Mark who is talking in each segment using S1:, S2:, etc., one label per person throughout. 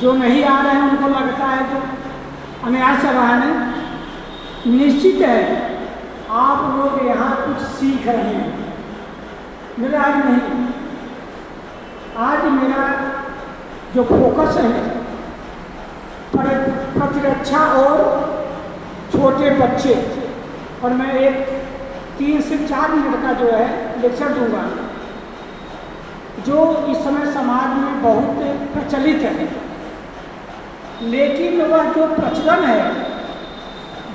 S1: जो नहीं आ रहे हैं उनको लगता है तो अनायास चल रहा है। निश्चित है आप लोग यहाँ कुछ सीख रहे हैं, मेरा आज नहीं। आज मेरा जो फोकस है प्रतिरक्षा और छोटे बच्चे, और मैं एक 3 से 4 मिनट का जो है लेक्चर दूंगा, जो इस समय समाज में बहुत प्रचलित है, लेकिन वह जो प्रचलन है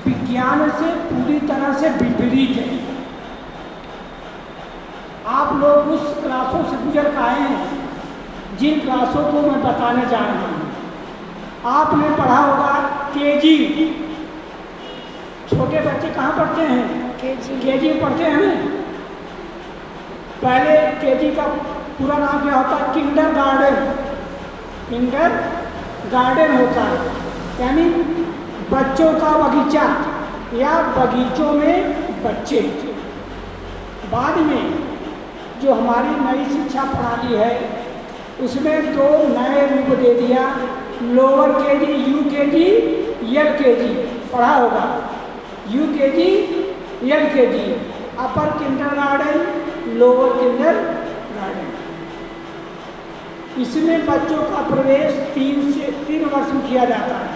S1: विज्ञान से पूरी तरह से विपरीत है। आप लोग उस क्लासों से गुजर के आए हैं जिन क्लासों को मैं बताने जा रहा हूँ। आपने पढ़ा होगा केजी, छोटे बच्चे कहाँ पढ़ते हैं? केजी पढ़ते हैं ना। पहले केजी का पूरा नाम क्या होता है? Kinder garden. किंडर गार्डन होता है, यानी बच्चों का बगीचा या बगीचों में बच्चे। बाद में जो हमारी नई शिक्षा प्रणाली है उसमें 2 नए रूप दे दिया, लोअर केजी, यूकेजी, एलकेजी पढ़ा होगा। यूकेजी, एलकेजी, अपर किंडरगार्टन, लोअर किंडरगार्टन। इसमें बच्चों का प्रवेश 3 वर्ष में किया जाता है।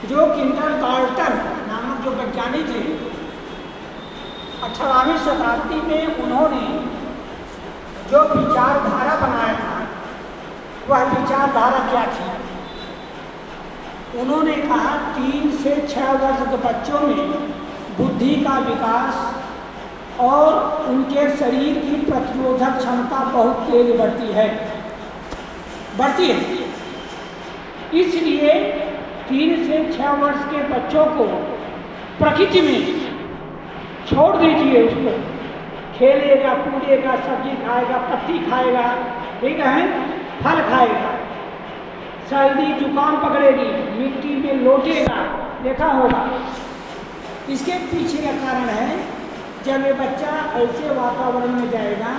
S1: जो किंडरगार्टन नामक जो वैज्ञानिक थे 18वीं शताब्दी में उन्होंने जो विचारधारा बनाया था, वह विचारधारा क्या थी? उन्होंने कहा 3 से 6 वर्ष के बच्चों में बुद्धि का विकास और उनके शरीर की प्रतिरोधक क्षमता बहुत तेज बढ़ती है। इसलिए 3 से 6 वर्ष के बच्चों को प्रकृति में छोड़ दीजिए, उसको खेलेगा, कूदेगा, सब्जी खाएगा, पत्ती खाएगा, ठीक है, फल खाएगा, सर्दी जुकाम पकड़ेगी, मिट्टी में लौटेगा, देखा होगा। इसके पीछे का कारण है जब ये बच्चा ऐसे वातावरण में जाएगा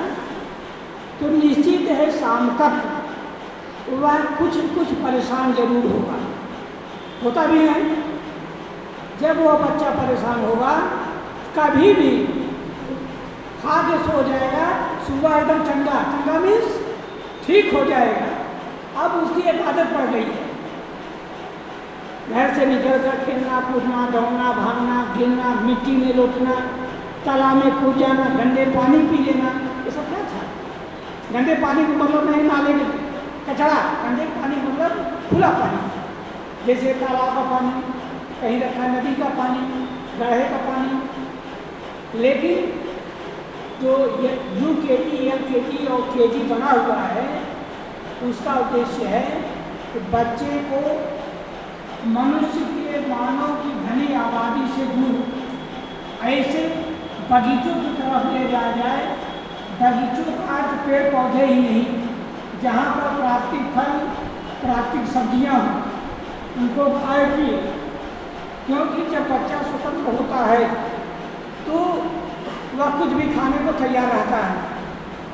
S1: तो निश्चित है शाम तक वह कुछ परेशान जरूर होगा, होता भी है। जब वह बच्चा परेशान होगा, कभी भी खा के सो जाएगा, सुबह एकदम ठंडा मीन्स ठीक हो जाएगा। अब उसकी एक आदत पड़ गई है, घर से निकल कर खेलना, कूदना, दौड़ना, भागना, गिरना, मिट्टी में लौटना, तालाब में कूद जाना, गंदे पानी पी लेना, ये सब क्या था? गंदे पानी का मतलब नहीं नाले में कचरा, गंदे पानी मतलब खुला पानी, जैसे तालाब का पानी, कहीं रखा नदी का पानी, गड्ढे का पानी। लेकिन जो यूकेजी, एलकेजी और केजी बना हुआ है, उसका उद्देश्य है कि बच्चे को मनुष्य के मानव की घनी आबादी से दूर ऐसे बगीचों की तरफ ले जाया जाए। बगीचों का अर्थ पेड़ पौधे ही नहीं, जहाँ पर प्राकृतिक फल, प्राकृतिक सब्जियाँ हों, उनको खाए पिए। क्योंकि जब बच्चा स्वतंत्र होता है तो वह कुछ भी खाने को तैयार रहता है,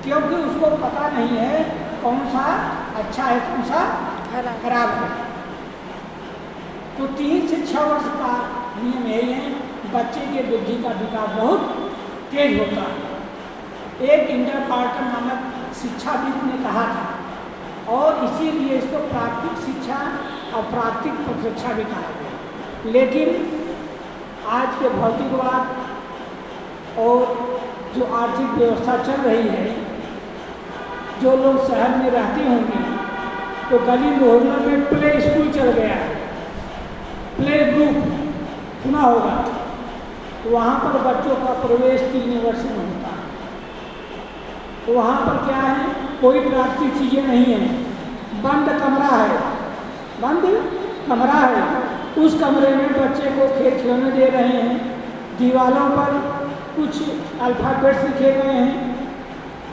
S1: क्योंकि उसको पता नहीं है कौन सा अच्छा है, कौन सा खराब है। तो 3 से 6 वर्ष का नियम यही है, बच्चे के बुद्धि का विकास बहुत तेज होता है। एक किंडरगार्टन नामक शिक्षाविद ने कहा था, और इसीलिए इसको प्राकृतिक शिक्षा और प्राकृतिक प्रतिरक्षा भी कहा गया। लेकिन आज के भौतिकवाद और जो आर्थिक व्यवस्था चल रही है, जो लोग शहर में रहते होंगे तो गली मोहल्लों में प्ले स्कूल चल गया है, प्ले ग्रुप सुना होगा। वहाँ पर बच्चों का प्रवेश 3 वर्ष में होता है। तो वहाँ पर क्या है, कोई प्राकृतिक चीज़ें नहीं है, बंद कमरा है, बंद कमरा है। उस कमरे में बच्चे को खेल खिलौने दे रहे हैं, दीवारों पर कुछ अल्फ़ाबेट्स लिखे गए हैं।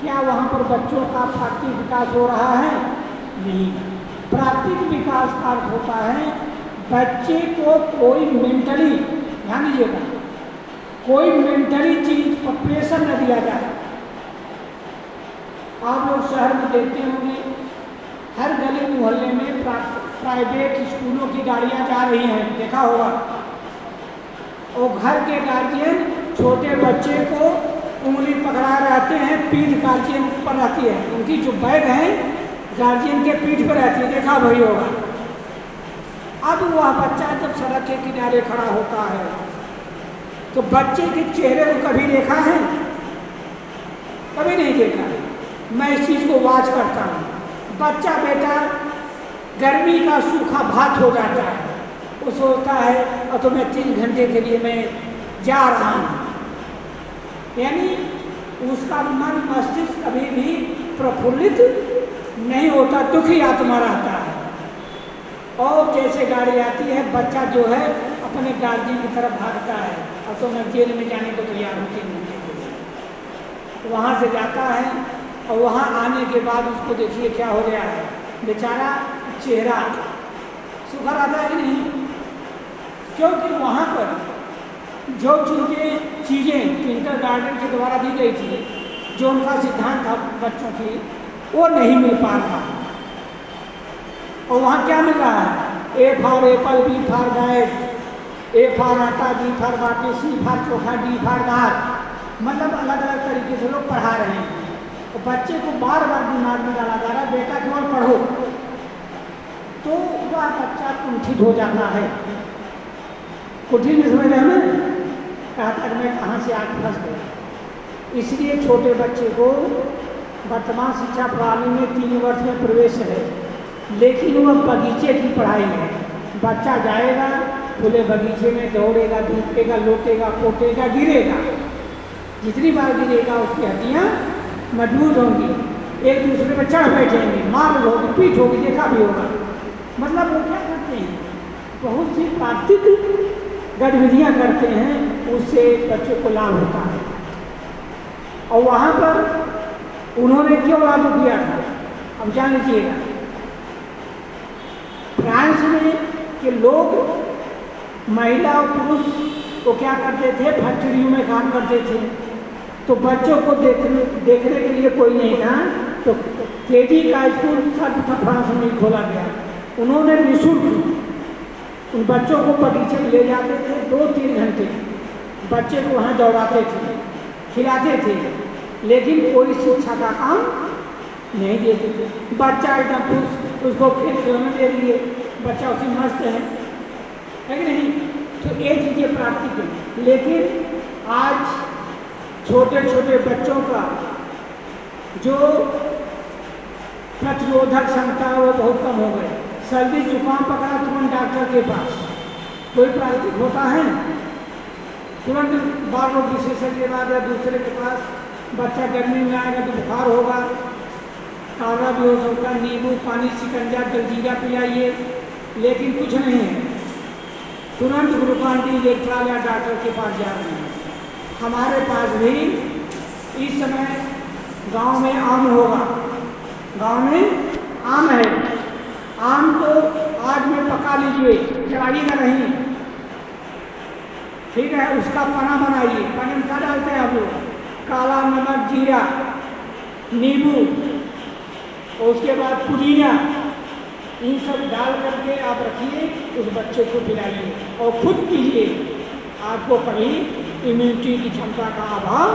S1: क्या वहाँ पर बच्चों का प्राकृतिक विकास हो रहा है? नहीं। प्राकृतिक विकास का अर्थ होता है बच्चे को कोई मेंटली, ध्यान दीजिएगा, कोई मेंटली चीज पर प्रेशर न दिया जाए। आप लोग शहर में देखते होंगे, हर गली मोहल्ले में प्राइवेट स्कूलों की गाड़ियां जा रही हैं, देखा होगा, और घर के गार्जियन छोटे बच्चे को उंगली पकड़ा रहते हैं, पीठ गार्जियन पर रहती है, उनकी जो बैग है गार्जियन के पीठ पर रहती है, देखा भाई होगा। अब वह बच्चा जब सड़क के किनारे खड़ा होता है तो बच्चे के चेहरे को कभी देखा है? कभी नहीं देखा है। मैं इस चीज़ को वाच करता हूँ। बच्चा बेटा गर्मी का सूखा भात हो जाता है, वो सोचता है और तो मैं 3 घंटे के लिए मैं जा रहा हूँ, यानी उसका मन मस्तिष्क कभी भी प्रफुल्लित नहीं होता, दुखी आत्मा रहता है। और जैसे गाड़ी आती है बच्चा जो है अपने गार्जियन की तरफ भागता है और तो मैं जेल में जाने को तैयार हूँ 3 घंटे के लिए। तो वहाँ से जाता है और वहाँ आने के बाद उसको देखिए क्या हो गया है, बेचारा चेहरा सुखा आता है कि नहीं, क्योंकि वहाँ पर जो चीज़ें किंडरगार्टन के द्वारा दी गई थी, जो उनका सिद्धांत था बच्चों की, वो नहीं मिल पा रहा। और वहाँ क्या मिल रहा है? A for apple, B for bat, A for आटा, बी फॉर बाटी, सी फॉर चोखा, डी फॉर दाल, मतलब अलग अलग तरीके से लोग पढ़ा रहे हैं। तो बच्चे को बार बार दिमाग में डाला जा रहा है बेटा केवल पढ़ो, तो वह बच्चा कुंठित हो जाता है। कुंठित नहीं समझ रहे हमें, कहा तक मैं कहाँ से आगे फंस गया। इसलिए छोटे बच्चे को वर्तमान शिक्षा प्रणाली में 3 वर्ष में प्रवेश है, लेकिन वह बगीचे की पढ़ाई है। बच्चा जाएगा खुले बगीचे में, दौड़ेगा, धूपेगा, लोटेगा, पोटेगा, गिरेगा, जितनी बार गिरेगा उसकी हड्डियाँ मजबूत होंगी, एक दूसरे पर चढ़ बैठेंगे, मार होगी, पीठ होगी, देखा भी होगा। मतलब वो क्या करते हैं, बहुत सी प्राकृतिक गतिविधियाँ करते हैं, उससे बच्चों को लाभ होता है। और वहाँ पर उन्होंने क्यों लागू किया था, अब जान लीजिएगा। फ्रांस में के लोग महिला और पुरुष को क्या करते थे, फैक्ट्रियों में काम करते थे, तो बच्चों को देखने के लिए कोई नहीं था, तो केजी का स्कूल सर्वप्रथम फ्रांस में खोला गया। उन्होंने निःशुल्क उन बच्चों को बगीचे में ले जाते थे, 2-3 घंटे बच्चे को वहाँ दौड़ाते थे, खिलाते थे, लेकिन कोई शिक्षा का काम नहीं देते थे। बच्चा एकदम खुश, उसको खिलौने दे दिए, बच्चा उसी मस्त है कि नहीं। तो ये चीज़ें प्राकृतिक है, लेकिन आज छोटे छोटे बच्चों का जो प्रतिरोधक क्षमता है वो बहुत कम हो गई। सर्दी जुकाम पकड़ा तुरंत डॉक्टर के पास, कोई प्राकृतिक होता है तुरंत बाल रोग विशेषज्ञ के बाद या दूसरे के पास। बच्चा गर्मी में आएगा तो बुखार होगा, काढ़ा भी हो सकता है, नींबू पानी, शिकंजा, जलजीरा पिलाइए, लेकिन कुछ नहीं है, तुरंत ग्लूकॉन-डी, इलेक्ट्रॉल या डॉक्टर के पास जा रहे हैं। हमारे पास भी इस समय गांव में आम होगा, गांव में आम है, आम तो आज में पका लीजिए, चलाइएगा नहीं, ठीक है, उसका पना बनाइए। पने में क्या डालते हैं आप लोग? काला नमक, जीरा, नींबू और उसके बाद पुदीना, इन सब डाल करके आप रखिए, उस बच्चे को पिलाइए और खुद पीजिए, आपको कभी इम्यूनिटी की क्षमता का अभाव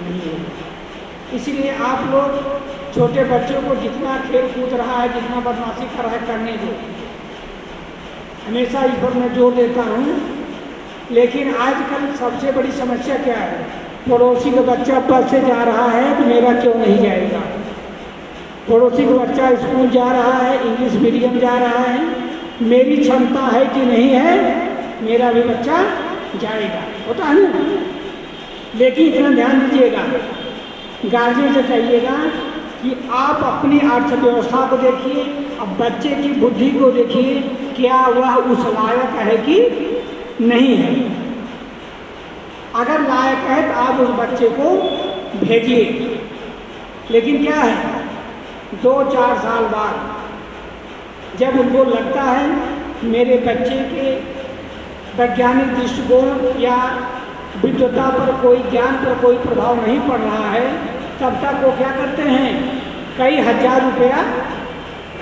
S1: नहीं होगा। इसलिए आप लोग छोटे बच्चों को जितना खेल कूद रहा है, जितना बदमाशी कर रहा है, करने दो, हमेशा इस पर मैं जोर देता हूँ। लेकिन आजकल सबसे बड़ी समस्या क्या है, पड़ोसी का बच्चा बस से जा रहा है तो मेरा क्यों नहीं जाएगा, पड़ोसी का बच्चा स्कूल जा रहा है, इंग्लिश मीडियम जा रहा है, मेरी क्षमता है कि नहीं है, मेरा भी बच्चा जाएगा, होता है ना। लेकिन इतना ध्यान दीजिएगा, गार्जियन से कहिएगा कि आप अपनी अर्थव्यवस्था को देखिए, अब बच्चे की बुद्धि को देखिए, क्या वह उस लायक है कि नहीं है। अगर लायक है तो आप उस बच्चे को भेजिए, लेकिन क्या है 2-4 साल बाद जब उनको लगता है मेरे बच्चे के वैज्ञानिक दृष्टिकोण या विद्वता पर कोई, ज्ञान पर कोई प्रभाव नहीं पड़ रहा है, तब तक वो क्या करते हैं, कई 1000 रुपया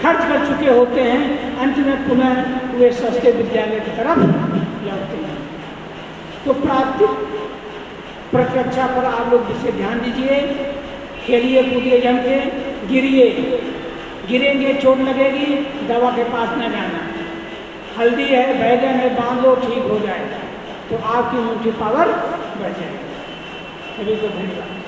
S1: खर्च कर चुके होते हैं, अंत में पुनः वे सस्ते विद्यालय की तरफ लौटते हैं। तो प्राप्ति प्रतिरक्षा पर आप लोग विशेष ध्यान दीजिए। खेलिए कूदिए जम के, गिरिए, गिरेंगे चोट लगेगी, दवा के पास न जाना। हल्दी है, बैगन है, बांध लो, ठीक हो जाएगा, तो आपकी इम्यूनिटी पावर बढ़ जाएगी। सभी को धन्यवाद।